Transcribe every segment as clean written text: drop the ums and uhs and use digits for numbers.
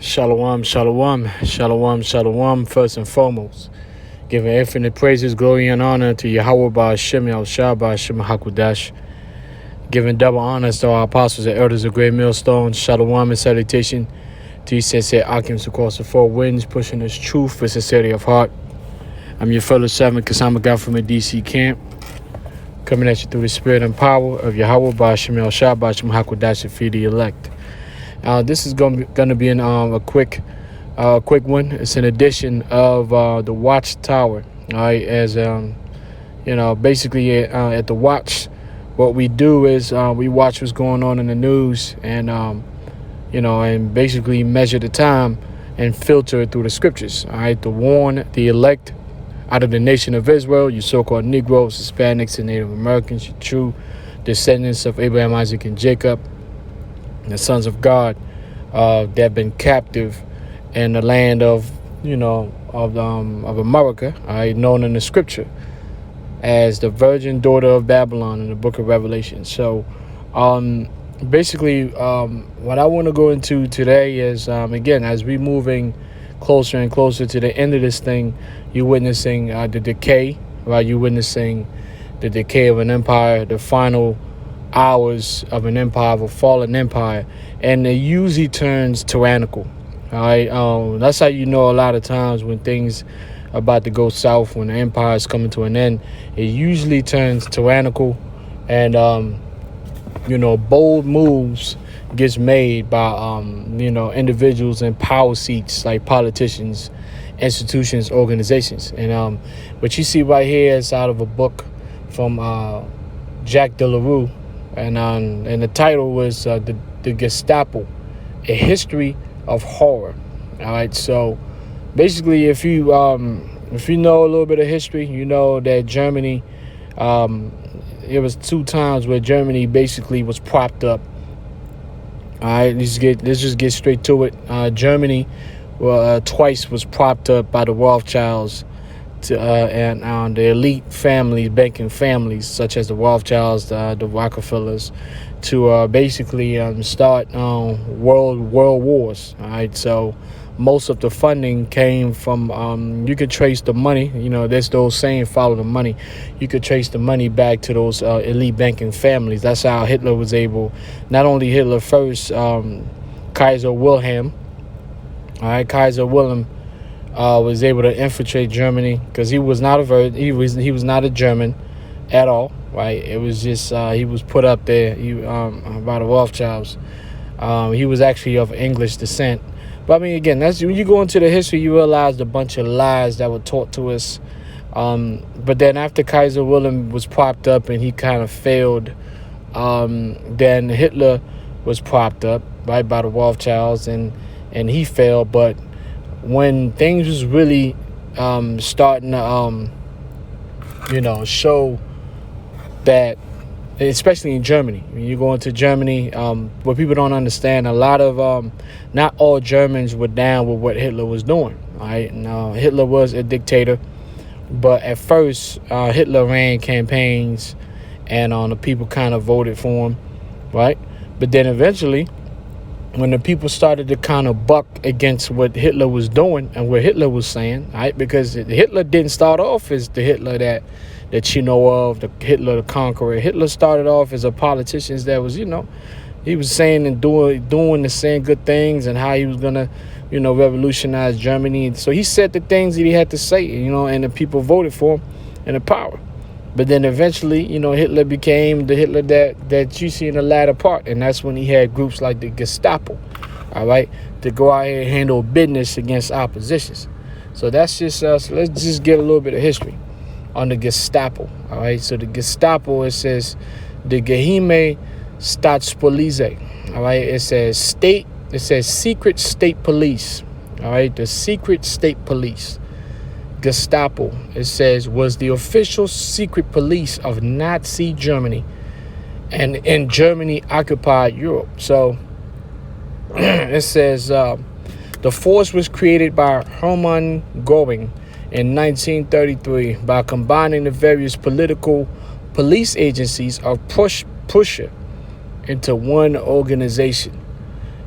Shalom, shalom, shalom, shalom, first and foremost. Giving infinite praises, glory, and honor to Yahweh Ba'Shem, Yahushua Ba'Shem HaKudash. Giving double honors to our apostles and elders of Great Millstone. Shalom and salutation to you sincere Akims across the four winds, pushing this truth with sincerity of heart. I'm your fellow servant, Kasama God from the DC camp, coming at you through the spirit and power of Yahweh Ba'Shem, Yahushua Ba'Shem HaKudash, to feed the elect. This is going to be a quick one. It's an edition of the Watchtower. All right, as basically at the Watch, what we do is we watch what's going on in the news, and and basically measure the time and filter it through the scriptures. All right, to warn the elect out of the nation of Israel, you so-called Negroes, Hispanics, and Native Americans, you true descendants of Abraham, Isaac, and Jacob, the sons of God that have been captive in the land of America, known in the scripture as the virgin daughter of Babylon in the book of Revelation. So basically what I want to go into today is again, as we moving closer and closer to the end of this thing, you're witnessing the decay, right? You're witnessing the decay of an empire, the final hours of an empire, of a fallen empire, and it usually turns tyrannical. All right, that's how you know a lot of times when things are about to go south, when the empire is coming to an end, it usually turns tyrannical, and bold moves gets made by individuals in power seats like politicians, institutions, organizations. And what you see right here is out of a book from Jacques Delarue. And the title was the Gestapo, a history of horror. All right, so basically, if you know a little bit of history, you know that Germany, it was two times where Germany basically was propped up. All right, let's just get straight to it. Germany, twice was propped up by the Rothschilds. And the elite families, banking families, such as the Rothschilds, the Rockefellers, to basically start world wars. All right, so most of the funding came from. You could trace the money. There's those saying, "Follow the money." You could trace the money back to those elite banking families. That's how Hitler was able. Not only Hitler first, Kaiser Wilhelm. All right, Kaiser Wilhelm. Was able to infiltrate Germany because he was not a German at all, right? It was just he was put up there by the Rothschilds. He was actually of English descent, but I mean, again, that's when you go into the history, you realize the bunch of lies that were taught to us. But then after Kaiser Wilhelm was propped up and he kind of failed, then Hitler was propped up right by the Rothschilds and he failed, but when things was really starting to show that, especially in Germany, when you go into Germany, what people don't understand, a lot of not all Germans were down with what Hitler was doing. Right? Now, Hitler was a dictator, but at first Hitler ran campaigns and the people kind of voted for him, right? But then eventually, when the people started to kind of buck against what Hitler was doing and what Hitler was saying, right? Because Hitler didn't start off as the Hitler that you know of, the Hitler the conqueror. Hitler started off as a politician that was, he was saying and doing the same good things and how he was gonna, revolutionize Germany. So he said the things that he had to say, and the people voted for him and the power. But then eventually, Hitler became the Hitler that you see in the latter part. And that's when he had groups like the Gestapo, all right, to go out here and handle business against oppositions. So that's just, so let's just get a little bit of history on the Gestapo, all right. So the Gestapo, it says the Geheime Staatspolizei, all right. It says secret state police, all right, the secret state police. Gestapo, it says, was the official secret police of Nazi Germany and in Germany occupied Europe. So it says the force was created by Hermann Göring in 1933 by combining the various political police agencies of Prussia into one organization.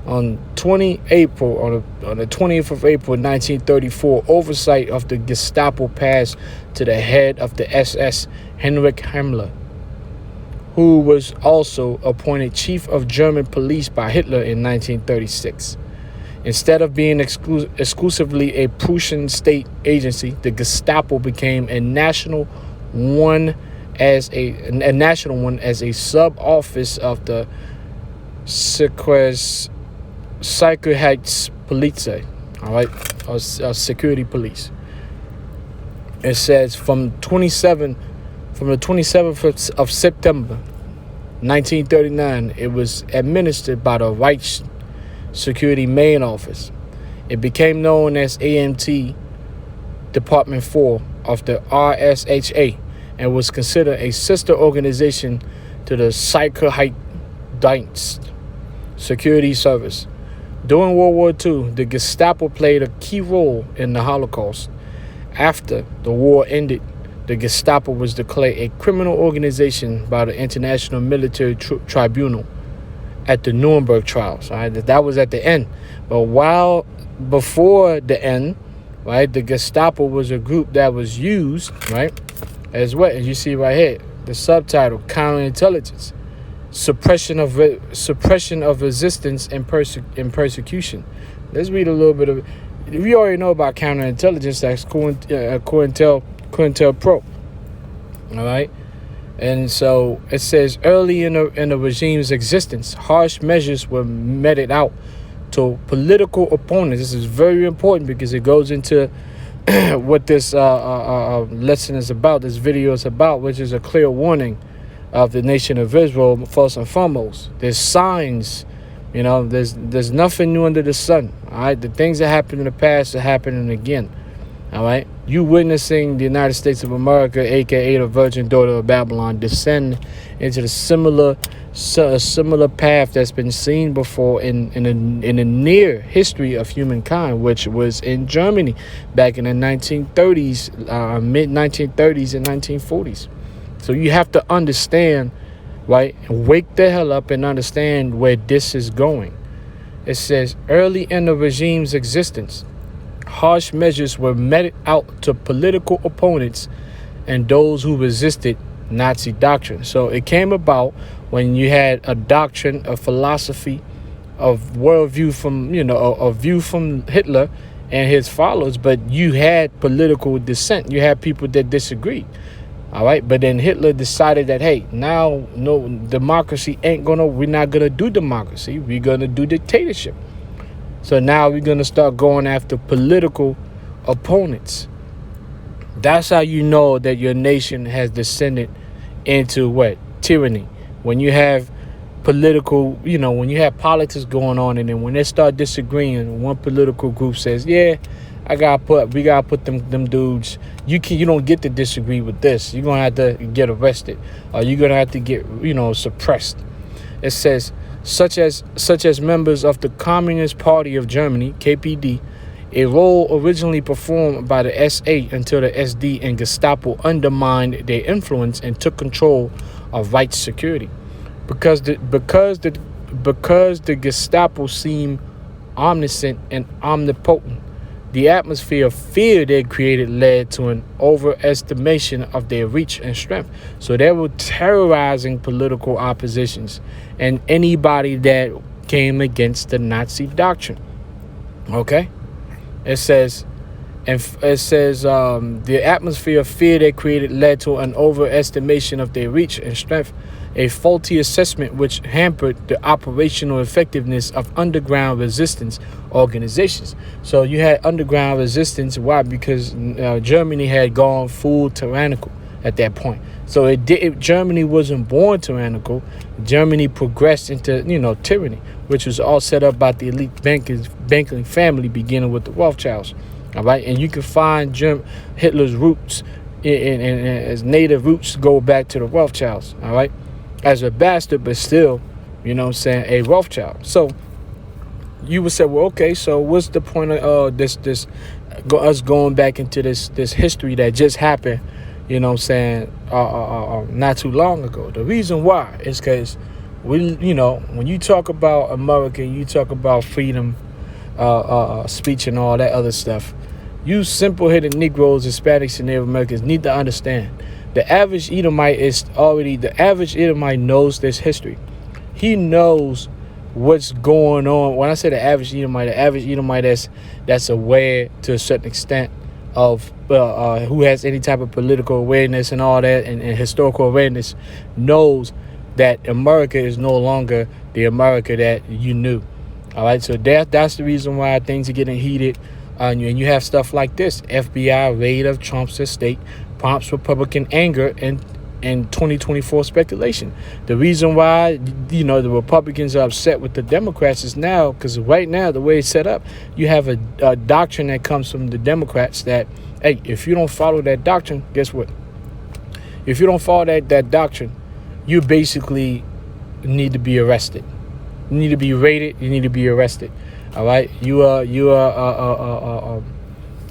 On the 20th of April 1934, oversight of the Gestapo passed to the head of the SS, Heinrich Himmler, who was also appointed chief of German police by Hitler in 1936. Instead of being exclusively a Prussian state agency, the Gestapo became a national one as a sub-office of the Sicherheitspolizei, all right, or security police. It says from the 27th of September 1939, it was administered by the Reich Security Main Office. It became known as AMT Department 4 of the RSHA and was considered a sister organization to the Sicherheitsdienst Security Service. During World War II, the Gestapo played a key role in the Holocaust. After the war ended, the Gestapo was declared a criminal organization by the International Military Tribunal at the Nuremberg trials. All right, that was at the end. But while before the end, right, the Gestapo was a group that was used, right, as well as you see right here, the subtitle: counterintelligence, suppression of resistance and persecution. Let's read a little bit of it. We already know about counterintelligence. That's COINTELPRO. All right. And so it says early in the regime's existence, harsh measures were meted out to political opponents. This is very important because it goes into what this lesson is about, this video is about, which is a clear warning of the nation of Israel. First and foremost, there's signs, there's nothing new under the sun. All right, the things that happened in the past are happening again. All right, you witnessing the United States of America, aka the Virgin Daughter of Babylon, descend into the similar path that's been seen before in the near history of humankind, which was in Germany back in the 1930s, mid 1930s and 1940s. So you have to understand, right? Wake the hell up and understand where this is going. It says early in the regime's existence, harsh measures were meted out to political opponents and those who resisted Nazi doctrine. So it came about when you had a doctrine, a philosophy, of worldview from, a view from Hitler and his followers, but you had political dissent. You had people that disagreed. All right. But then Hitler decided that, hey, now no democracy we're not going to do democracy. We're going to do dictatorship. So now we're going to start going after political opponents. That's how you know that your nation has descended into what? Tyranny. When you have political, when you have politics going on, and then when they start disagreeing, one political group says, yeah, we gotta put them dudes. You don't get to disagree with this. You're gonna have to get arrested, or you're gonna have to get, suppressed. It says such as members of the Communist Party of Germany, KPD, a role originally performed by the SA until the SD and Gestapo undermined their influence and took control of Reich security. Because the Gestapo seemed omniscient and omnipotent, the atmosphere of fear they created led to an overestimation of their reach and strength. So they were terrorizing political oppositions and anybody that came against the Nazi doctrine. Okay? It says the atmosphere of fear they created led to an overestimation of their reach and strength, a faulty assessment which hampered the operational effectiveness of underground resistance organizations. So you had underground resistance. Why? Because Germany had gone full tyrannical at that point. So Germany wasn't born tyrannical. Germany progressed into, tyranny, which was all set up by the elite banking family, beginning with the Rothschilds. All right, and you can find Hitler's roots and his native roots go back to the Rothschilds. All right, as a bastard, but still, a Rothschild. So you would say, well, okay, so what's the point of us going back into this history that just happened? Not too long ago. The reason why is because When you talk about America, you talk about freedom, speech, and all that other stuff. You simple-headed Negroes, Hispanics, and Native Americans need to understand. The average Edomite knows this history. He knows what's going on. When I say the average Edomite that's aware to a certain extent of who has any type of political awareness and all that, and historical awareness, knows that America is no longer the America that you knew. All right, so that's the reason why things are getting heated. And you have stuff like this: FBI raid of Trump's estate prompts Republican anger and 2024 speculation. The reason why the Republicans are upset with the Democrats is now because right now the way it's set up, you have a doctrine that comes from the Democrats that, hey, if you don't follow that doctrine, guess what? If you don't follow that doctrine, you basically need to be arrested. You need to be raided. You need to be arrested. All right, you are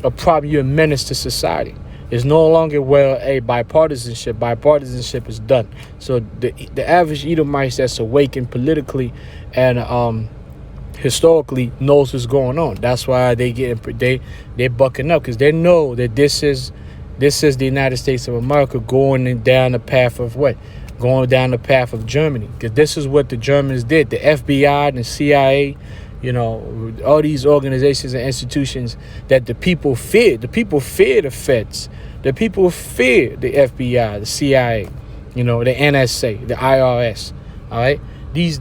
a problem. You're a menace to society. It's no longer bipartisanship. Bipartisanship is done. So the average Edomite that's awakened politically and historically knows what's going on. That's why they're bucking up, because they know that this is the United States of America going down the path of what? Going down the path of Germany, because this is what the Germans did. The FBI and the CIA, all these organizations and institutions that the people fear. The people fear the feds. The people fear the FBI, the CIA, the NSA, the IRS. All right, these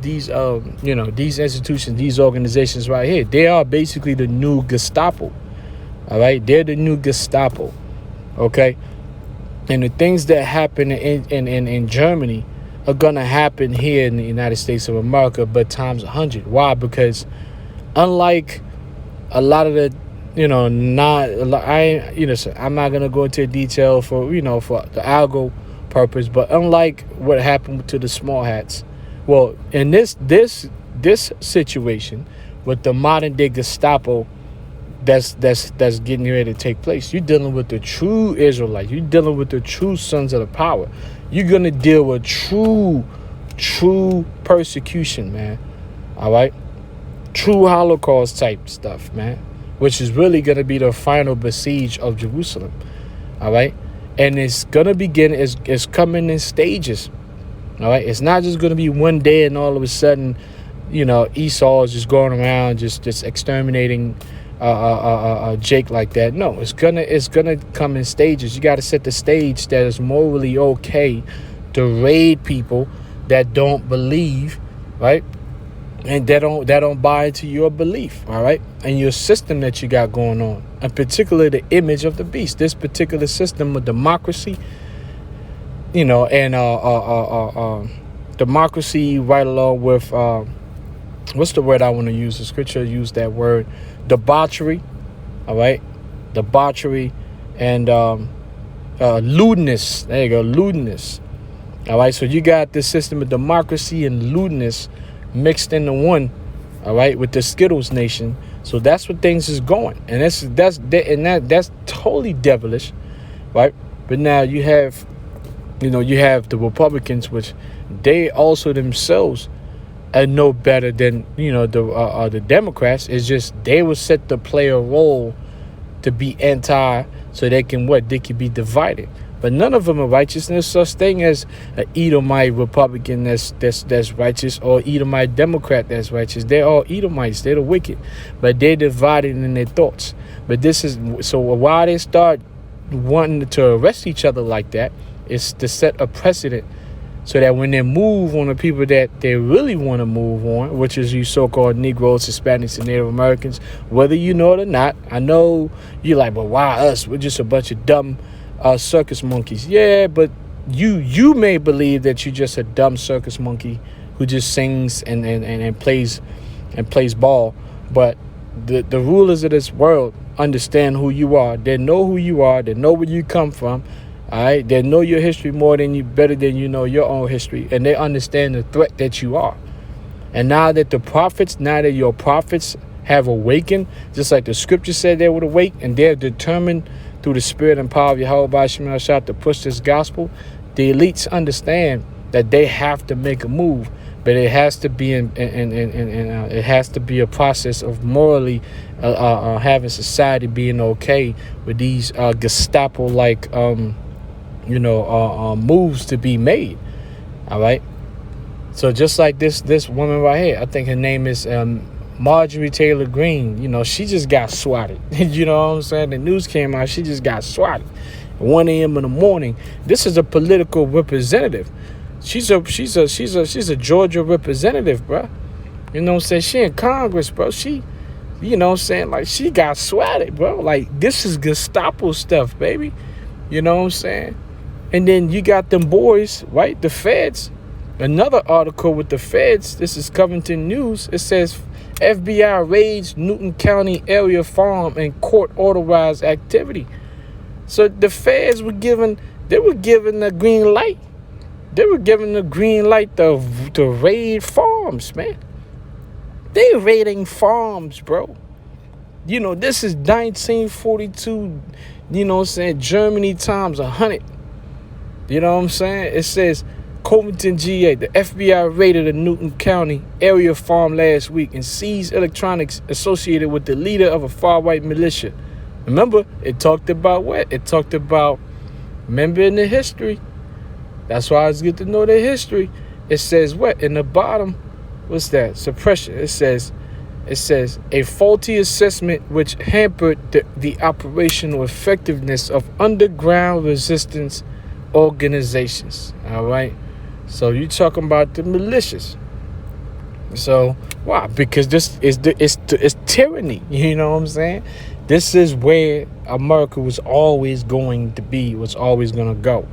institutions, these organizations right here, they are basically the new Gestapo. All right, they're the new Gestapo. Okay. And the things that happen in Germany are going to happen here in the United States of America, but times 100. Why? Because unlike a lot of the, I'm not going to go into detail for the algo purpose, but unlike what happened to the small hats, well, in this situation with the modern day Gestapo, that's getting ready to take place. You're dealing with the true Israelites. You're dealing with the true sons of the power. You're going to deal with true persecution, man. All right? True Holocaust type stuff, man, which is really going to be the final besiege of Jerusalem. All right? And it's going to begin, it's coming in stages. All right? It's not just going to be one day and all of a sudden, Esau is just going around just exterminating Jake like that. No, it's gonna come in stages. You got to set the stage that is morally okay to raid people that don't believe, right, and that don't buy into your belief, all right, and your system that you got going on, and particularly the image of the beast. This particular system of democracy, and democracy right along with what's the word I want to use? The scripture used that word. Debauchery, all right, debauchery, and lewdness. There you go, lewdness. All right, so you got this system of democracy and lewdness mixed into one, all right, with the Skittles nation. So that's what things is going, and that's totally devilish, right? But now you have the Republicans, which they also themselves and no better than the Democrats. Is just they were set to play a role to be anti, so they can be divided. But none of them are righteous. There's such thing as an Edomite Republican that's righteous, or Edomite Democrat that's righteous. They're all Edomites. They're the wicked, but they're divided in their thoughts. But this is so why they start wanting to arrest each other like that is to set a precedent, so that when they move on the people that they really want to move on, which is you so-called Negroes, Hispanics, and Native Americans, whether you know it or not. I know you're like, but why us? We're just a bunch of dumb circus monkeys. Yeah, but you may believe that you're just a dumb circus monkey who just sings and plays ball. But the rulers of this world understand who you are. They know who you are. They know where you come from. All right, they know your history better than you know your own history, and they understand the threat that you are. And now that your prophets have awakened, just like the scripture said they would awake, and they're determined through the spirit and power of Yahweh Shema Shah to push this gospel, the elites understand that they have to make a move. but it has to be it has to be a process of morally having society being okay with these Gestapo like moves to be made. All right. So just like this woman right here, I think her name is Marjorie Taylor Greene. She just got swatted. You know what I'm saying? The news came out. She just got swatted at 1 a.m. in the morning. This is a political representative. She's a Georgia representative, bro. You know what I'm saying? She in Congress, bro. She, you know what I'm saying? Like, she got swatted, bro. Like, this is Gestapo stuff, baby. You know what I'm saying? And then you got them boys, right? The feds. Another article with the feds. This is Covington News. It says FBI raids Newton County area farm and court authorized activity. So the feds were given the green light. They were given the green light to raid farms, man. They raiding farms, bro. This is 1942, you know what I'm saying, Germany times 100. You know what I'm saying? It says, Covington, GA, the FBI raided a Newton County area farm last week and seized electronics associated with the leader of a far-right militia. Remember, it talked about what? It talked about, remember in the history. That's why it's good to know the history. It says what? In the bottom, what's that? Suppression. It says a faulty assessment which hampered the operational effectiveness of underground resistance organizations. All right. So you talking about the militias. So why? Because this is it's tyranny. You know what I'm saying? This is where America was always going to be, was always going to go.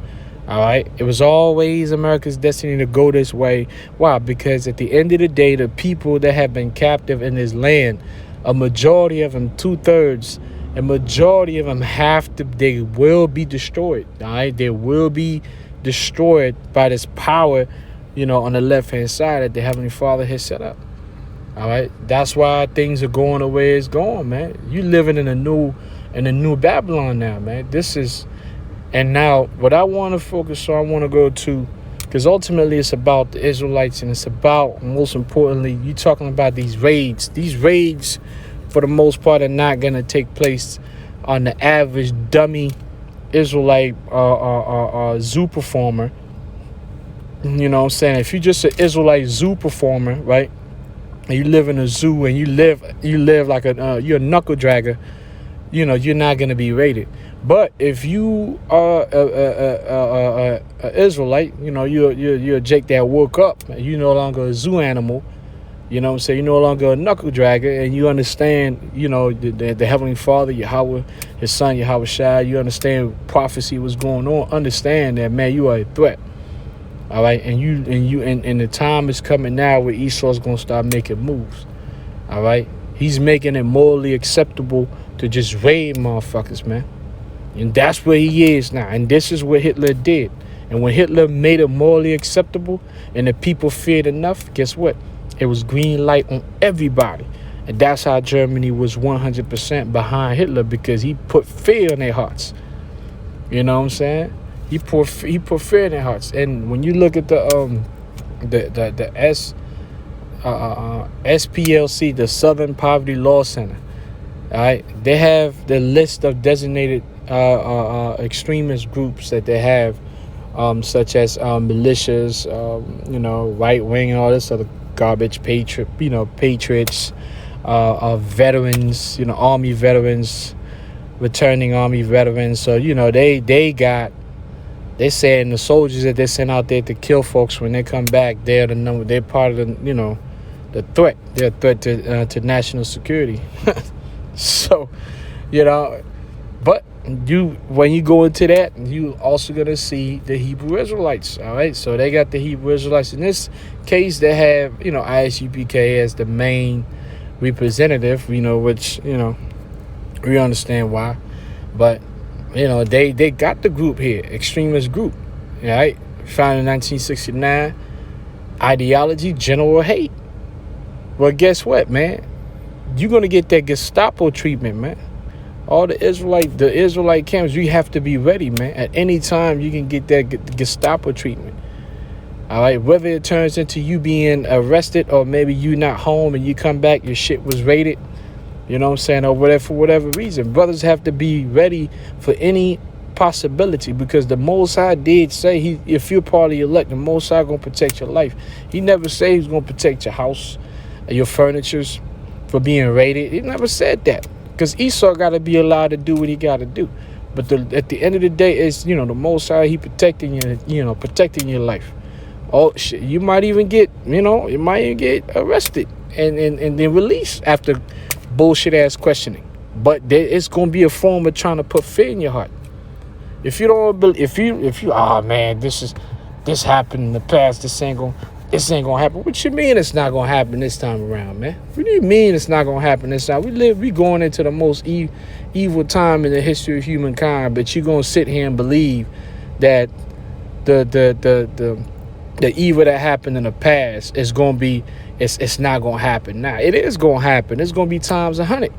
All right. It was always America's destiny to go this way. Why? Because at the end of the day, the people that have been captive in this land, a majority of them, 2/3, a majority of them they will be destroyed. All right. They will be destroyed by this power, on the left-hand side that the Heavenly Father has set up. All right. That's why things are going the way it's going, man. You living in a new Babylon now, man. And now what I want to focus on, I want to go to, because ultimately it's about the Israelites, and it's about, most importantly, you talking about these raids. These raids, for the most part, are not going to take place on the average dummy Israelite zoo performer. You know what I'm saying? If you're just an Israelite zoo performer, right, and you live in a zoo and you live like you're a knuckle dragger, you're not going to be raided. But if you are a Israelite, you're a Jake that woke up, and you're no longer a zoo animal. You know what I'm saying? You're no longer a knuckle dragger, and you understand, the Heavenly Father, Yahweh, His Son, Yahweh Shai. You understand prophecy, what's going on. Understand that, man, you are a threat. All right, and the time is coming now where Esau's gonna start making moves. All right, he's making it morally acceptable to just raid motherfuckers, man. And that's where he is now. And this is what Hitler did. And when Hitler made it morally acceptable and the people feared enough, guess what? It was green light on everybody. And that's how Germany was 100% behind Hitler, because he put fear in their hearts. You know what I'm saying? He put fear in their hearts. And when you look at the SPLC, the Southern Poverty Law Center, all right, they have the list of designated extremist groups that they have, such as militias, right wing and all this other garbage, patriots, veterans, army veterans, returning army veterans. So they saying the soldiers that they sent out there to kill folks, when they come back, they're the number. They're part of the threat. They're a threat to national security. So, but when you go into that, you also gonna see the Hebrew Israelites. All right, so they got the Hebrew Israelites. In this case, they have ISUPK as the main representative. Which we understand why, but they got the group here, extremist group. All right, founded in 1969. Ideology, general hate. Well, guess what, man? You're gonna get that Gestapo treatment, man. All the Israelite camps, you have to be ready, man. At any time, you can get that Gestapo treatment. All right, whether it turns into you being arrested or maybe you not home and you come back, your shit was raided, you know what I'm saying, or whatever, for whatever reason. Brothers have to be ready for any possibility, because the Most High did say, if you're part of the elect, the Most High gonna protect your life. He never said he's gonna protect your house, your furnitures for being raided. He never said that, because Esau got to be allowed to do what he got to do. But at the end of the day, it's, the Most High, he protecting you, protecting your life. Oh shit, you might even get, arrested and then released after bullshit ass questioning. But it's gonna be a form of trying to put fear in your heart. If you don't believe, if you, oh man, this happened in the past. This ain't gonna happen. What you mean it's not gonna happen this time around, man? What do you mean it's not gonna happen this time? We going into the most evil time in the history of humankind, but you gonna sit here and believe that the evil that happened in the past is gonna be, it's not gonna happen now. It is gonna happen. It's gonna be times 100.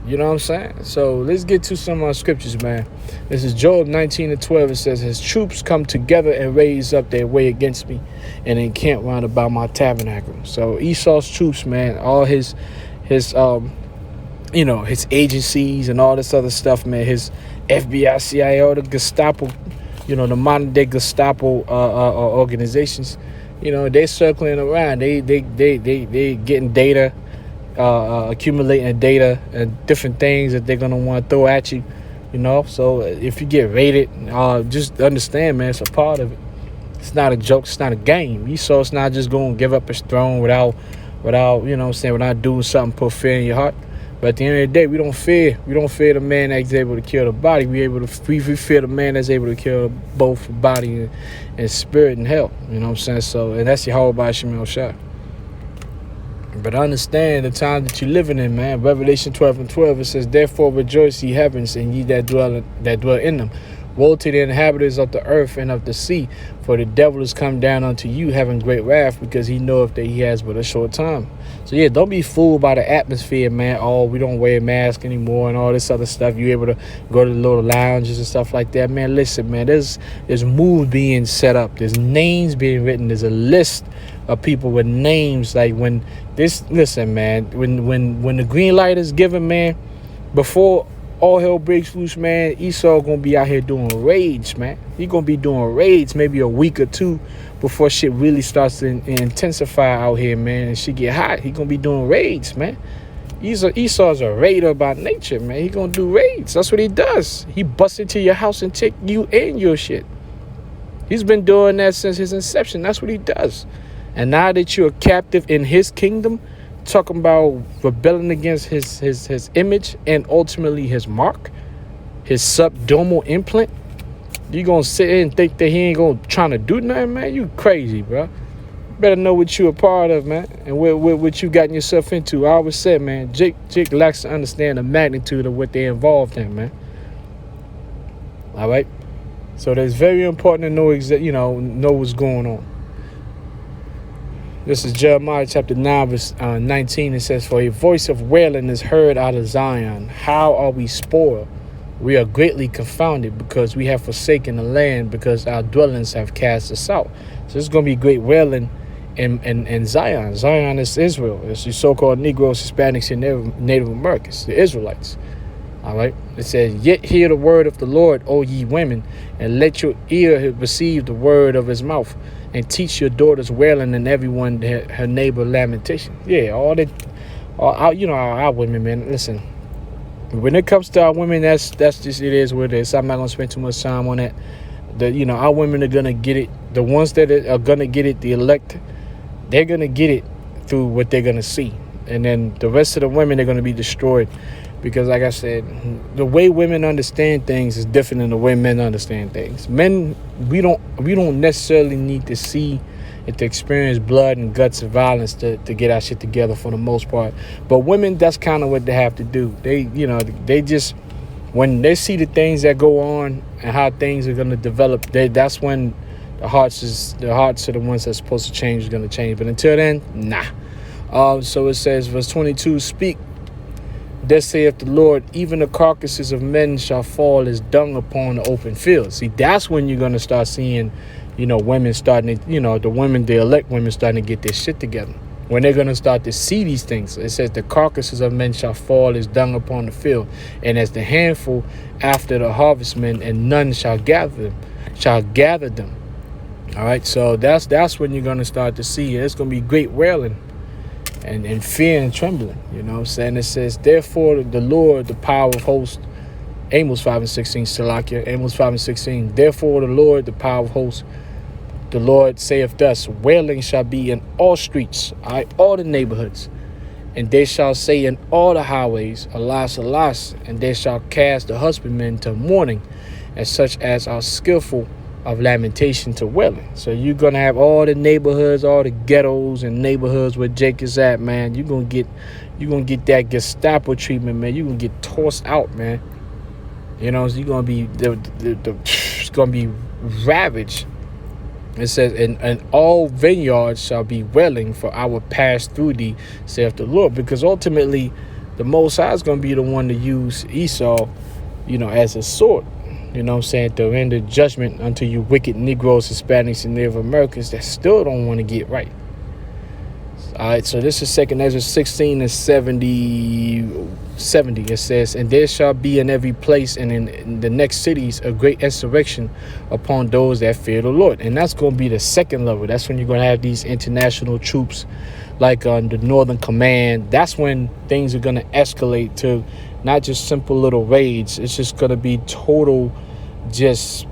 You know what I'm saying? So let's get to some scriptures, man. This is Job 19:12. It says, his troops come together and raise up their way against me and encamp round about my tabernacle. So Esau's troops, man, all his agencies and all this other stuff, man, his FBI, CIA, all the Gestapo, the modern day Gestapo organizations, they circling around. They getting data, accumulating data and different things that they're gonna want to throw at you, So if you get raided, just understand, man, it's a part of it. It's not a joke. It's not a game. Esau's not just gonna give up his throne without without doing something, put fear in your heart. But at the end of the day, we don't fear the man that's able to kill the body. We fear the man that's able to kill both body and spirit and hell. You know what I'm saying? So, and that's your whole body, Shemel Shah. But understand the time that you're living in, man. Revelation 12:12, it says, therefore rejoice, ye heavens, and ye that dwell in them. Woe to the inhabitants of the earth and of the sea, for the devil is come down unto you, having great wrath, because he knoweth that he has but a short time. So yeah, don't be fooled by the atmosphere, man. Oh, we don't wear a mask anymore and all this other stuff. You able to go to the little lounges and stuff like that, man. Listen, man, there's moves being set up. There's names being written. There's a list of people with names. Like when the green light is given, man, before all hell breaks loose, man, Esau gonna be out here doing raids, man. He gonna be doing raids maybe a week or two before shit really starts to intensify out here, man, and shit get hot. He gonna be doing raids, man. Esau's a raider by nature, man. He gonna do raids. That's what he does. He busts into your house and take you and your shit. He's been doing that since his inception. That's what he does. And now that you're captive in his kingdom, talking about rebelling against his image and ultimately his mark, his subdermal implant, you gonna sit here and think that he ain't gonna trying to do nothing, man? You crazy, bro. Better know what you a part of, man, and what you gotten yourself into. I always said, man, Jake lacks to understand the magnitude of what they involved in, man. All right, so it's very important to know what's going on. This is Jeremiah chapter 9, verse 19. It says, for a voice of wailing is heard out of Zion. How are we spoiled? We are greatly confounded, because we have forsaken the land, because our dwellings have cast us out. So there's going to be great wailing in Zion. Zion is Israel. It's the so-called Negroes, Hispanics, and Native Americans, the Israelites. All right. It says, yet hear the word of the Lord, O ye women, and let your ear receive the word of his mouth, and teach your daughters wailing, and everyone her neighbor lamentation. Yeah, our women, man. Listen, when it comes to our women, that's just, it is what it is. I'm not gonna spend too much time on that. Our women are gonna get it. The ones that are gonna get it, the elect, they're gonna get it through what they're gonna see, and then the rest of the women, they're gonna be destroyed. Because like I said, the way women understand things is different than the way men understand things. Men, we don't necessarily need to see and to experience blood and guts and violence to get our shit together for the most part. But women, that's kind of what they have to do. They just, when they see the things that go on and how things are going to develop, that's when the hearts of the ones that's supposed to change is going to change. But until then, nah. So it says, verse 22, speak. Thus saith the Lord, even the carcasses of men shall fall as dung upon the open field. See, that's when you're going to start seeing, women starting to, the elect women starting to get their shit together. When they're going to start to see these things, it says the carcasses of men shall fall as dung upon the field, and as the handful after the harvestmen, and none shall gather them. All right, so that's when you're going to start to see it. It's going to be great wailing and fear and trembling. You know what I'm saying? It says, therefore the Lord, the power of hosts, Amos 5:16, Salakia, Amos 5:16. Therefore the Lord, the power of hosts, the Lord saith thus, wailing shall be in all streets, all the neighborhoods, and they shall say in all the highways, alas, alas, and they shall cast the husbandmen to mourning, and such as are skillful of lamentation to wailing. So you're gonna have all the neighborhoods, all the ghettos and neighborhoods where Jake is at, man. You're gonna get that Gestapo treatment, man. You're gonna get tossed out, man. You're gonna be it's gonna be ravaged. It says, and all vineyards shall be wailing, for I will pass through thee, saith the Lord. Because ultimately, the Most High is going to be the one to use Esau, as a sword. You know what I'm saying? To render judgment unto you wicked Negroes, Hispanics, and Native Americans that still don't want to get right. All right, so this is 2 Ezra 16 and 70. It says, and there shall be in every place and in the next cities a great insurrection upon those that fear the Lord. And that's going to be the second level. That's when you're going to have these international troops like the Northern Command. That's when things are going to escalate to not just simple little raids. It's just going to be total, just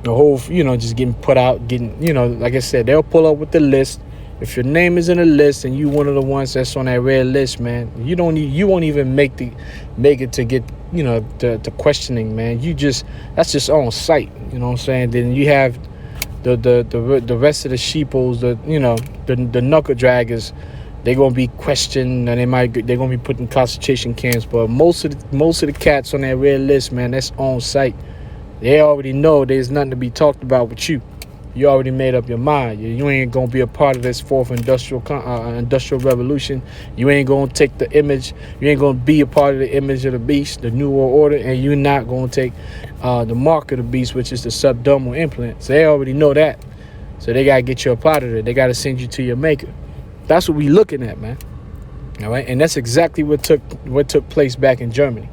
the whole, just getting put out, like I said, they'll pull up with the list. If your name is in a list and you one of the ones that's on that red list, man, you won't even make it to get, the questioning, man. That's just on site. You know what I'm saying? Then you have the rest of the sheepos, the knuckle draggers. They're gonna be questioned and they're gonna be put in concentration camps. But most of the cats on that red list, man, that's on site. They already know there's nothing to be talked about with you. You already made up your mind. You ain't gonna be a part of this fourth industrial revolution. You ain't gonna take the image. You ain't gonna be a part of the image of the beast, the new world order, and you're not gonna take the mark of the beast, which is the subdermal implant. So they already know that. So they gotta get you a part of it. They gotta send you to your maker. That's what we looking at, man. All right, and that's exactly what took place back in Germany.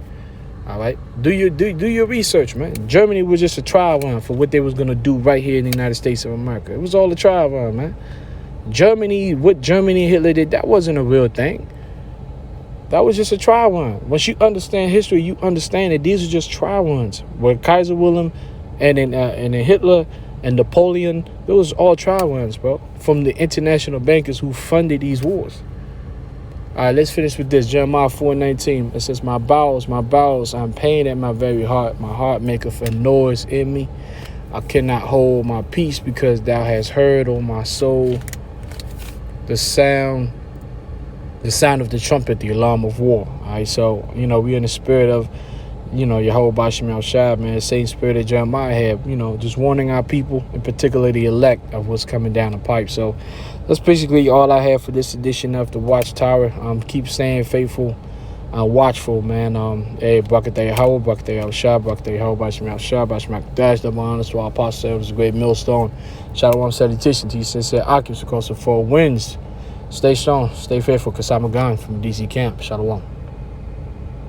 All right, do your research, man. Germany was just a trial run for what they was gonna do right here in the United States of America. It was all a trial run, man. What Germany and Hitler did, that wasn't a real thing. That was just a trial run. Once you understand history, you understand that these are just trial runs. Where Kaiser Wilhelm and then Hitler and Napoleon, those all trial runs, bro, from the international bankers who funded these wars. All right, let's finish with this. Jeremiah 4:19. It says, my bowels, I'm pained at my very heart. My heart maketh a noise in me. I cannot hold my peace because thou hast heard, O my soul, the sound of the trumpet, the alarm of war. All right, so, we're in the spirit of, Yahweh Bashim Al-Shai, man, the same spirit that Jeremiah had, just warning our people, in particular the elect, of what's coming down the pipe. So that's basically all I have for this edition of the Watchtower. Keep staying faithful, watchful, man. Hey, Barakatah Yahweh, Barakatah Al-Shai, Barakatah Yahweh Bashim Al-Shai, Bashim Al-Dash, the honest to our apostle, it was a great millstone. Shalom salutation to you, sincere occupants across the four winds. Stay strong, stay faithful, Kasama Gan from DC camp. Shalom.